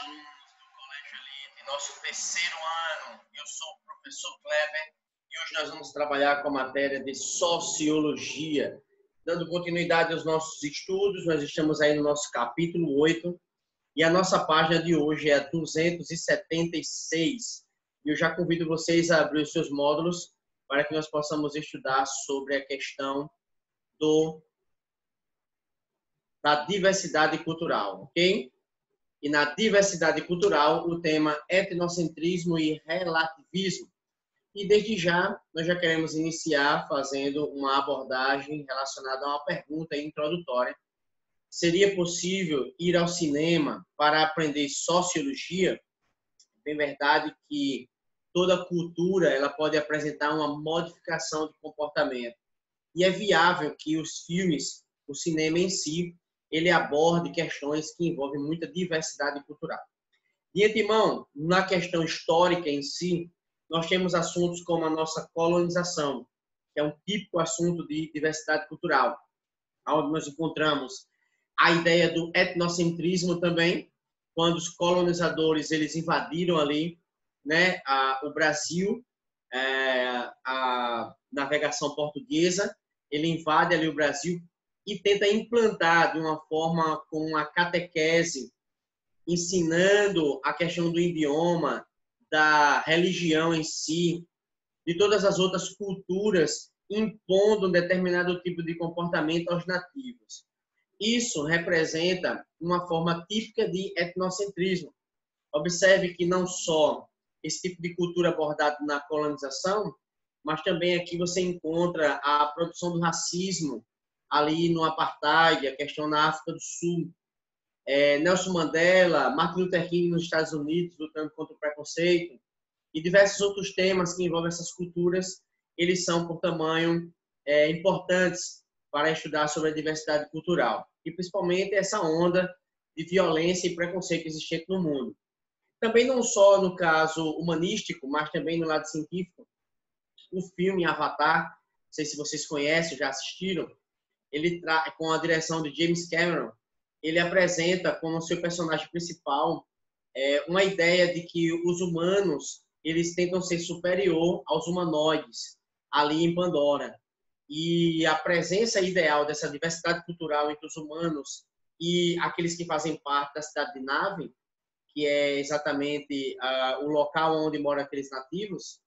alunos do Colégio Elite, nosso terceiro ano. Eu sou o professor Kleber e hoje nós vamos trabalhar com a matéria de Sociologia. Dando continuidade aos nossos estudos, nós estamos aí no nosso capítulo 8 e a nossa página de hoje é a 276. E eu já convido vocês a abrir os seus módulos para que nós possamos estudar sobre a questão da diversidade cultural, ok? E na diversidade cultural, o tema etnocentrismo e relativismo. E desde já, nós já queremos iniciar fazendo uma abordagem relacionada a uma pergunta introdutória. Seria possível ir ao cinema para aprender sociologia? É verdade que toda cultura ela pode apresentar uma modificação de comportamento. E é viável que os filmes, o cinema em si, ele aborde questões que envolvem muita diversidade cultural. De antemão, na questão histórica em si, nós temos assuntos como a nossa colonização, que é um típico assunto de diversidade cultural, onde nós encontramos a ideia do etnocentrismo também, quando os colonizadores eles invadiram ali, né, o Brasil, a navegação portuguesa, ele invade ali o Brasil e tenta implantar de uma forma com a catequese, ensinando a questão do idioma, da religião em si, de todas as outras culturas, impondo um determinado tipo de comportamento aos nativos. Isso representa uma forma típica de etnocentrismo. Observe que não só esse tipo de cultura abordado na colonização, mas também aqui você encontra a produção do racismo, ali no apartheid, a questão na África do Sul, Nelson Mandela, Martin Luther King nos Estados Unidos, lutando contra o preconceito, e diversos outros temas que envolvem essas culturas, eles são, por tamanho, importantes para estudar sobre a diversidade cultural, e principalmente essa onda de violência e preconceito existente no mundo. Também não só no caso humanístico, mas também no lado científico, o filme Avatar, não sei se vocês conhecem, já assistiram, ele com a direção de James Cameron, ele apresenta como seu personagem principal uma ideia de que os humanos eles tentam ser superior aos humanoides ali em Pandora. E a presença ideal dessa diversidade cultural entre os humanos e aqueles que fazem parte da cidade de Na'vi, que é exatamente o local onde moram aqueles nativos,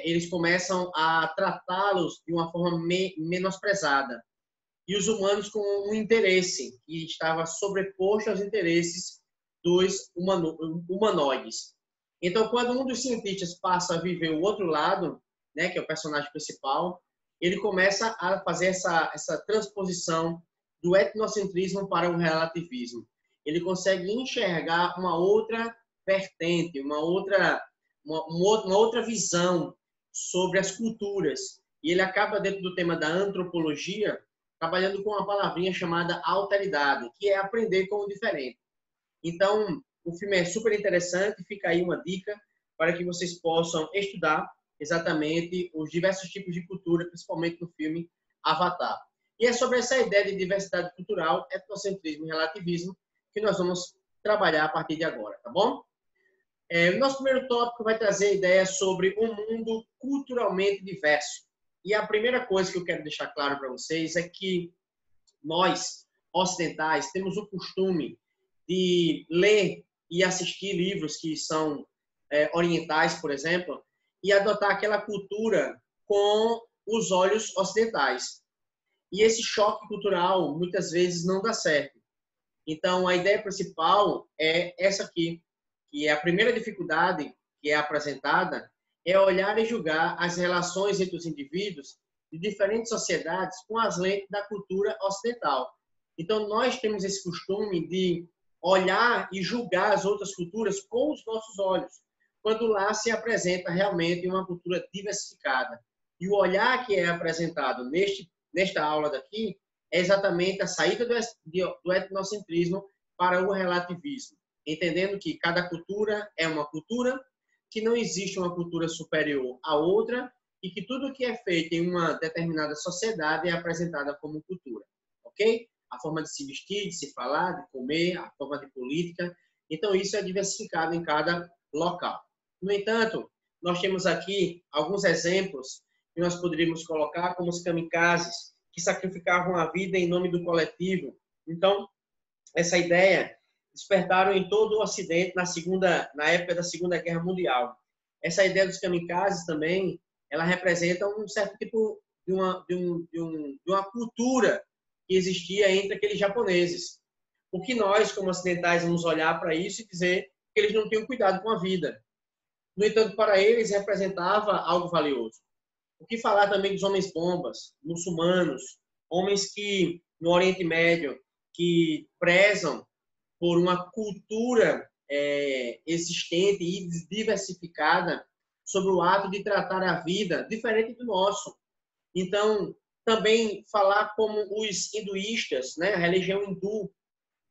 eles começam a tratá-los de uma forma menosprezada. E os humanos com um interesse que estava sobreposto aos interesses dos humanoides. Então, quando um dos cientistas passa a viver o outro lado, né, que é o personagem principal, ele começa a fazer essa transposição do etnocentrismo para o relativismo. Ele consegue enxergar uma outra vertente, uma outra visão sobre as culturas. E ele acaba, dentro do tema da antropologia, trabalhando com uma palavrinha chamada alteridade, que é aprender com o diferente. Então, o filme é super interessante, fica aí uma dica para que vocês possam estudar exatamente os diversos tipos de cultura, principalmente no filme Avatar. E é sobre essa ideia de diversidade cultural, etnocentrismo e relativismo que nós vamos trabalhar a partir de agora, tá bom? O nosso primeiro tópico vai trazer a ideia sobre um mundo culturalmente diverso. E a primeira coisa que eu quero deixar claro para vocês é que nós, ocidentais, temos o costume de ler e assistir livros que são orientais, por exemplo, e adotar aquela cultura com os olhos ocidentais. E esse choque cultural, muitas vezes, não dá certo. Então, a ideia principal é essa aqui, que é a primeira dificuldade que é apresentada, é olhar e julgar as relações entre os indivíduos de diferentes sociedades com as lentes da cultura ocidental. Então, nós temos esse costume de olhar e julgar as outras culturas com os nossos olhos, quando lá se apresenta realmente uma cultura diversificada. E o olhar que é apresentado nesta aula daqui é exatamente a saída do etnocentrismo para o relativismo, entendendo que cada cultura é uma cultura, que não existe uma cultura superior à outra e que tudo que é feito em uma determinada sociedade é apresentada como cultura, ok? A forma de se vestir, de se falar, de comer, a forma de política. Então, isso é diversificado em cada local. No entanto, nós temos aqui alguns exemplos que nós poderíamos colocar, como os kamikazes, que sacrificavam a vida em nome do coletivo. Então, essa ideia despertaram em todo o Ocidente na época da Segunda Guerra Mundial. Essa ideia dos kamikazes também, ela representa um certo tipo de uma cultura que existia entre aqueles japoneses. O que nós, como ocidentais, vamos olhar para isso e dizer que eles não tinham cuidado com a vida. No entanto, para eles representava algo valioso. O que falar também dos homens-bombas, muçulmanos, homens que, no Oriente Médio, que prezam por uma cultura existente e diversificada sobre o ato de tratar a vida diferente do nosso. Então, também falar como os hinduístas, né, a religião hindu,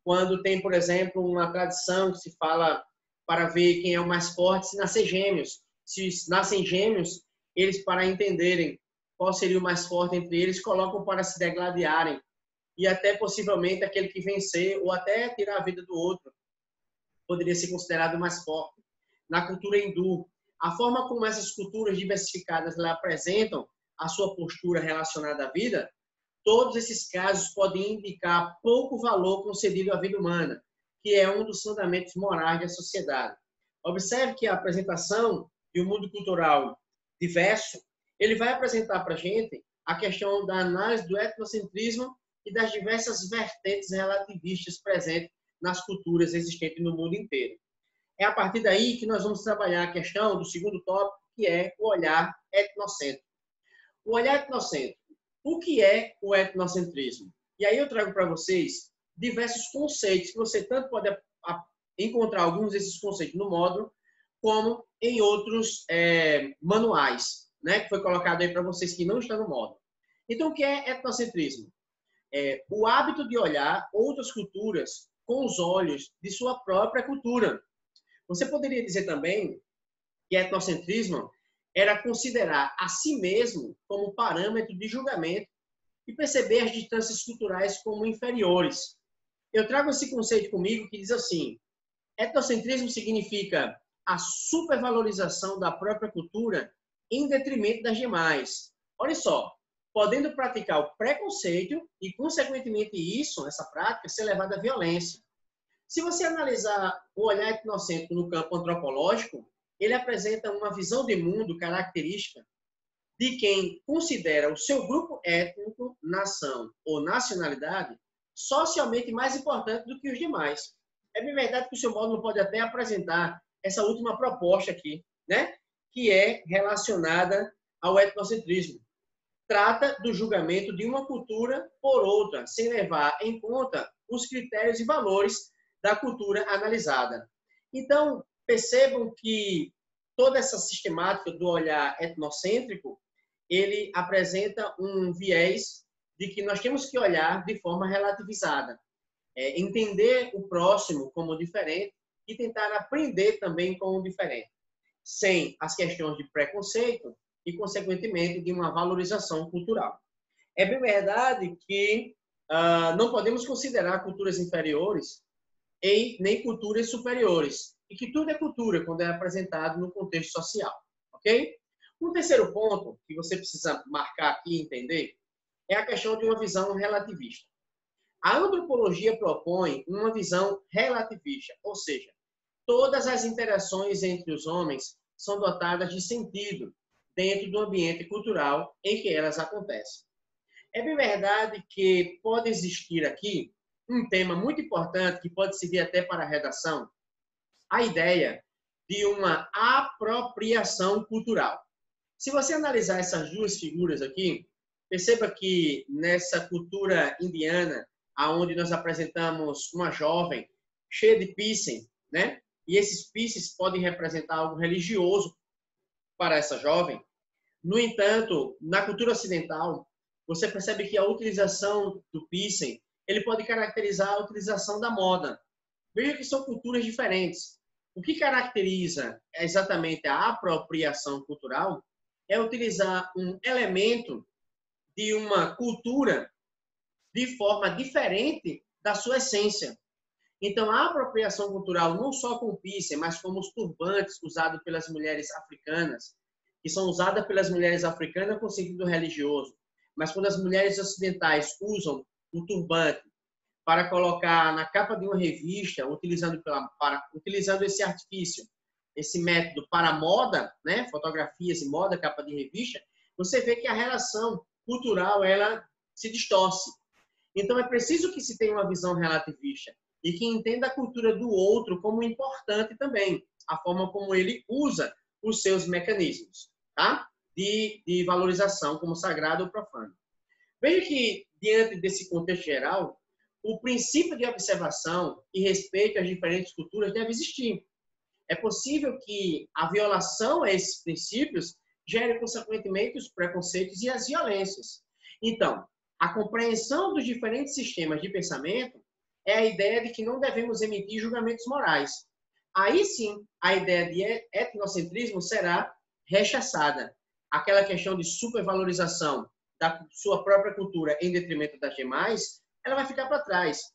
quando tem, por exemplo, uma tradição que se fala para ver quem é o mais forte, se nascer gêmeos. Se nascem gêmeos, eles, para entenderem qual seria o mais forte entre eles, colocam para se degladiarem. E até, possivelmente, aquele que vencer, ou até tirar a vida do outro, poderia ser considerado mais forte. Na cultura hindu, a forma como essas culturas diversificadas apresentam a sua postura relacionada à vida, todos esses casos podem indicar pouco valor concedido à vida humana, que é um dos fundamentos morais da sociedade. Observe que a apresentação de um mundo cultural diverso, ele vai apresentar para a gente a questão da análise do etnocentrismo e das diversas vertentes relativistas presentes nas culturas existentes no mundo inteiro. É a partir daí que nós vamos trabalhar a questão do segundo tópico, que é o olhar etnocêntrico. O olhar etnocêntrico. O que é o etnocentrismo? E aí eu trago para vocês diversos conceitos que você tanto pode encontrar alguns desses conceitos no módulo, como em outros manuais, né, que foi colocado aí para vocês que não estão no módulo. Então, o que é etnocentrismo? É o hábito de olhar outras culturas com os olhos de sua própria cultura. Você poderia dizer também que etnocentrismo era considerar a si mesmo como parâmetro de julgamento e perceber as distâncias culturais como inferiores. Eu trago esse conceito comigo que diz assim: etnocentrismo significa a supervalorização da própria cultura em detrimento das demais. Olha só, podendo praticar o preconceito e, consequentemente, essa prática, ser levada à violência. Se você analisar o olhar etnocêntrico no campo antropológico, ele apresenta uma visão de mundo característica de quem considera o seu grupo étnico, nação ou nacionalidade socialmente mais importante do que os demais. É bem verdade que o seu módulo pode até apresentar essa última proposta aqui, né? Que é relacionada ao etnocentrismo. Trata do julgamento de uma cultura por outra, sem levar em conta os critérios e valores da cultura analisada. Então, percebam que toda essa sistemática do olhar etnocêntrico, ele apresenta um viés de que nós temos que olhar de forma relativizada, entender o próximo como diferente e tentar aprender também como diferente, sem as questões de preconceito e, consequentemente, de uma valorização cultural. É bem verdade que não podemos considerar culturas inferiores e nem culturas superiores, e que tudo é cultura quando é apresentado no contexto social, ok? Um terceiro ponto que você precisa marcar aqui e entender é a questão de uma visão relativista. A antropologia propõe uma visão relativista, ou seja, todas as interações entre os homens são dotadas de sentido dentro do ambiente cultural em que elas acontecem. É bem verdade que pode existir aqui um tema muito importante que pode servir até para a redação, a ideia de uma apropriação cultural. Se você analisar essas duas figuras aqui, perceba que nessa cultura indiana, aonde nós apresentamos uma jovem cheia de piercing, né? E esses piercings podem representar algo religioso para essa jovem. No entanto, na cultura ocidental, você percebe que a utilização do piercing, ele pode caracterizar a utilização da moda. Veja que são culturas diferentes. O que caracteriza exatamente a apropriação cultural é utilizar um elemento de uma cultura de forma diferente da sua essência. Então, a apropriação cultural, não só com o piercing, mas como os turbantes usados pelas mulheres africanas, que são usadas pelas mulheres africanas com sentido religioso, mas quando as mulheres ocidentais usam o turbante para colocar na capa de uma revista, utilizando esse artifício, esse método para moda, né, fotografias e moda, capa de revista, você vê que a relação cultural ela se distorce. Então, é preciso que se tenha uma visão relativista e que entenda a cultura do outro como importante também, a forma como ele usa os seus mecanismos, tá? de valorização como sagrado ou profano. Veja que, diante desse contexto geral, o princípio de observação e respeito às diferentes culturas deve existir. É possível que a violação a esses princípios gere, consequentemente, os preconceitos e as violências. Então, a compreensão dos diferentes sistemas de pensamento é a ideia de que não devemos emitir julgamentos morais. Aí sim, a ideia de etnocentrismo será rechaçada. Aquela questão de supervalorização da sua própria cultura em detrimento das demais, ela vai ficar para trás.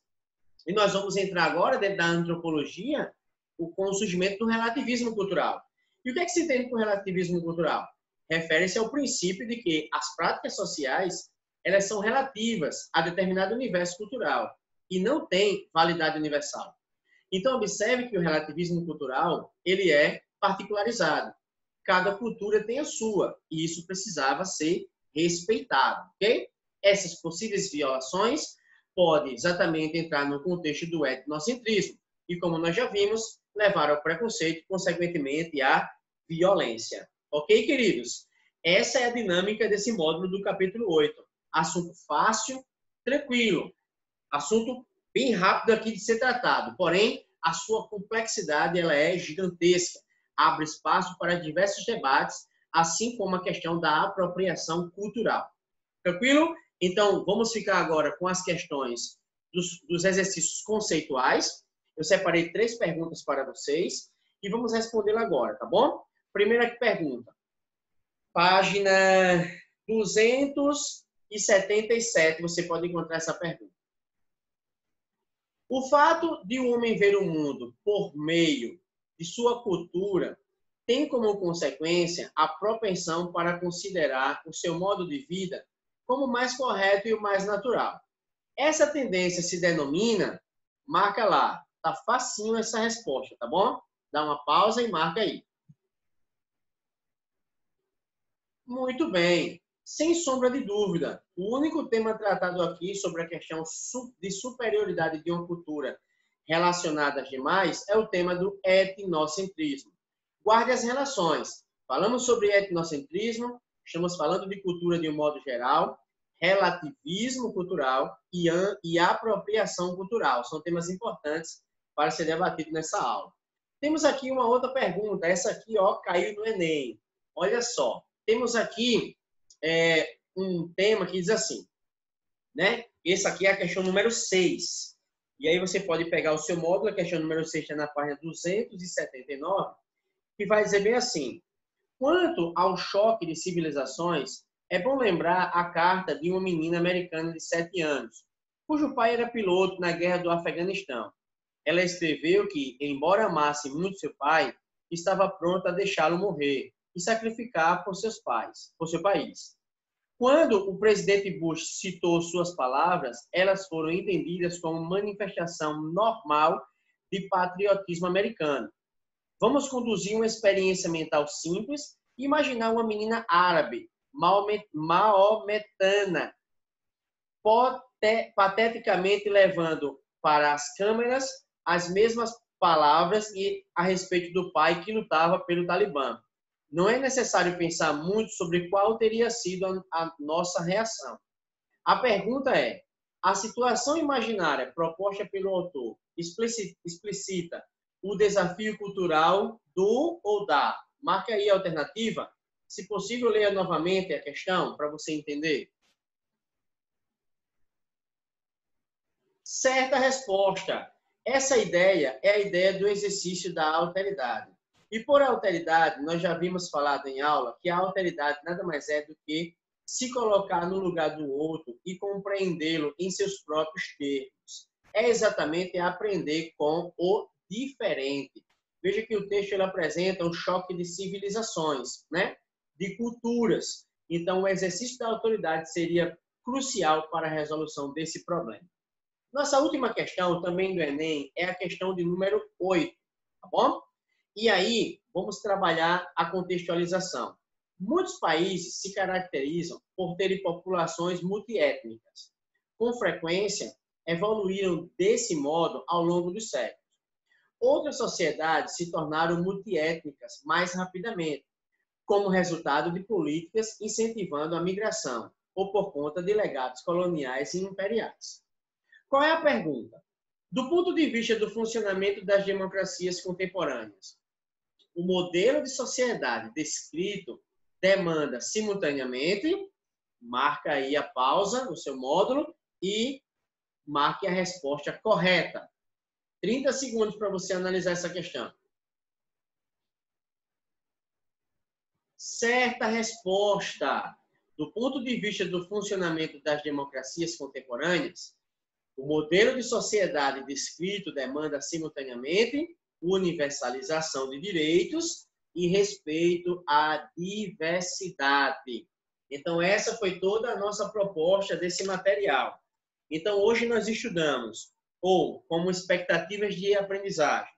E nós vamos entrar agora, dentro da antropologia, com o surgimento do relativismo cultural. E o que é que se entende por relativismo cultural? Refere-se ao princípio de que as práticas sociais elas são relativas a determinado universo cultural e não têm validade universal. Então, observe que o relativismo cultural ele é particularizado. Cada cultura tem a sua, e isso precisava ser respeitado, ok? Essas possíveis violações podem exatamente entrar no contexto do etnocentrismo, e como nós já vimos, levar ao preconceito, consequentemente à violência. Ok, queridos? Essa é a dinâmica desse módulo do capítulo 8. Assunto fácil, tranquilo. Assunto bem rápido aqui de ser tratado. Porém, a sua complexidade ela é gigantesca. Abre espaço para diversos debates, assim como a questão da apropriação cultural. Tranquilo? Então, vamos ficar agora com as questões dos exercícios conceituais. Eu separei 3 perguntas para vocês e vamos respondê-la agora, tá bom? Primeira pergunta. Página 277, você pode encontrar essa pergunta. O fato de o homem ver o mundo por meio de sua cultura tem como consequência a propensão para considerar o seu modo de vida como o mais correto e o mais natural. Essa tendência se denomina, marca lá, tá facinho essa resposta, tá bom? Dá uma pausa e marca aí. Muito bem. Sem sombra de dúvida, o único tema tratado aqui sobre a questão de superioridade de uma cultura relacionada às demais é o tema do etnocentrismo. Guarde as relações. Falamos sobre etnocentrismo, estamos falando de cultura de um modo geral, relativismo cultural e apropriação cultural. São temas importantes para ser debatido nessa aula. Temos aqui uma outra pergunta. Essa aqui, ó, caiu no Enem. Olha só. Temos aqui um tema que diz assim, né? Esse aqui é a questão número 6. E aí você pode pegar o seu módulo, a questão número 6 está na página 279, que vai dizer bem assim: quanto ao choque de civilizações, é bom lembrar a carta de uma menina americana de 7 anos, cujo pai era piloto na guerra do Afeganistão. Ela escreveu que, embora amasse muito seu pai, estava pronta a deixá-lo morrer e sacrificar por seus pais, por seu país. Quando o presidente Bush citou suas palavras, elas foram entendidas como manifestação normal de patriotismo americano. Vamos conduzir uma experiência mental simples e imaginar uma menina árabe, maometana, pateticamente levando para as câmeras as mesmas palavras e a respeito do pai que lutava pelo Talibã. Não é necessário pensar muito sobre qual teria sido a nossa reação. A pergunta é: a situação imaginária proposta pelo autor explicita o desafio cultural do ou da? Marca aí a alternativa. Se possível, leia novamente a questão para você entender. Certa resposta. Essa ideia é a ideia do exercício da alteridade. E por alteridade, nós já vimos falado em aula que a alteridade nada mais é do que se colocar no lugar do outro e compreendê-lo em seus próprios termos. é exatamente aprender com o diferente. Veja que o texto ele apresenta um choque de civilizações, né? De culturas. Então, o exercício da autoridade seria crucial para a resolução desse problema. Nossa última questão, também do Enem, é a questão de número 8, tá bom? E aí, vamos trabalhar a contextualização. Muitos países se caracterizam por terem populações multiétnicas. Com frequência, evoluíram desse modo ao longo dos séculos. Outras sociedades se tornaram multiétnicas mais rapidamente, como resultado de políticas incentivando a migração ou por conta de legados coloniais e imperiais. Qual é a pergunta? Do ponto de vista do funcionamento das democracias contemporâneas, o modelo de sociedade descrito demanda simultaneamente, marca aí a pausa no seu módulo e marque a resposta correta. 30 segundos para você analisar essa questão. Certa resposta. Do ponto de vista do funcionamento das democracias contemporâneas, o modelo de sociedade descrito demanda simultaneamente universalização de direitos e respeito à diversidade. Então, essa foi toda a nossa proposta desse material. Então, hoje nós estudamos, ou como expectativas de aprendizagem,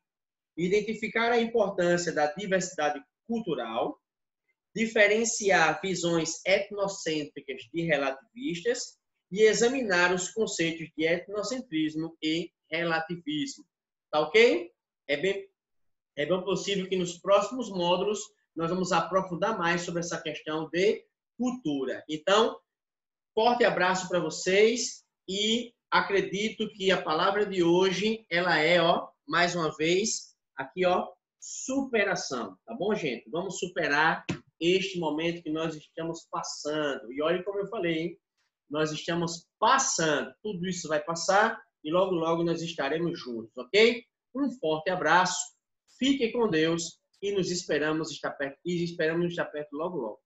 identificar a importância da diversidade cultural, diferenciar visões etnocêntricas de relativistas e examinar os conceitos de etnocentrismo e relativismo. Tá ok? É bem possível que nos próximos módulos nós vamos aprofundar mais sobre essa questão de cultura. Então, forte abraço para vocês e acredito que a palavra de hoje, ela é, ó, mais uma vez, aqui, ó, superação. Tá bom, gente? Vamos superar este momento que nós estamos passando. E olha como eu falei, hein? Nós estamos passando. Tudo isso vai passar e logo, logo nós estaremos juntos, ok? Um forte abraço. Fiquem com Deus e nos esperamos estar perto logo, logo.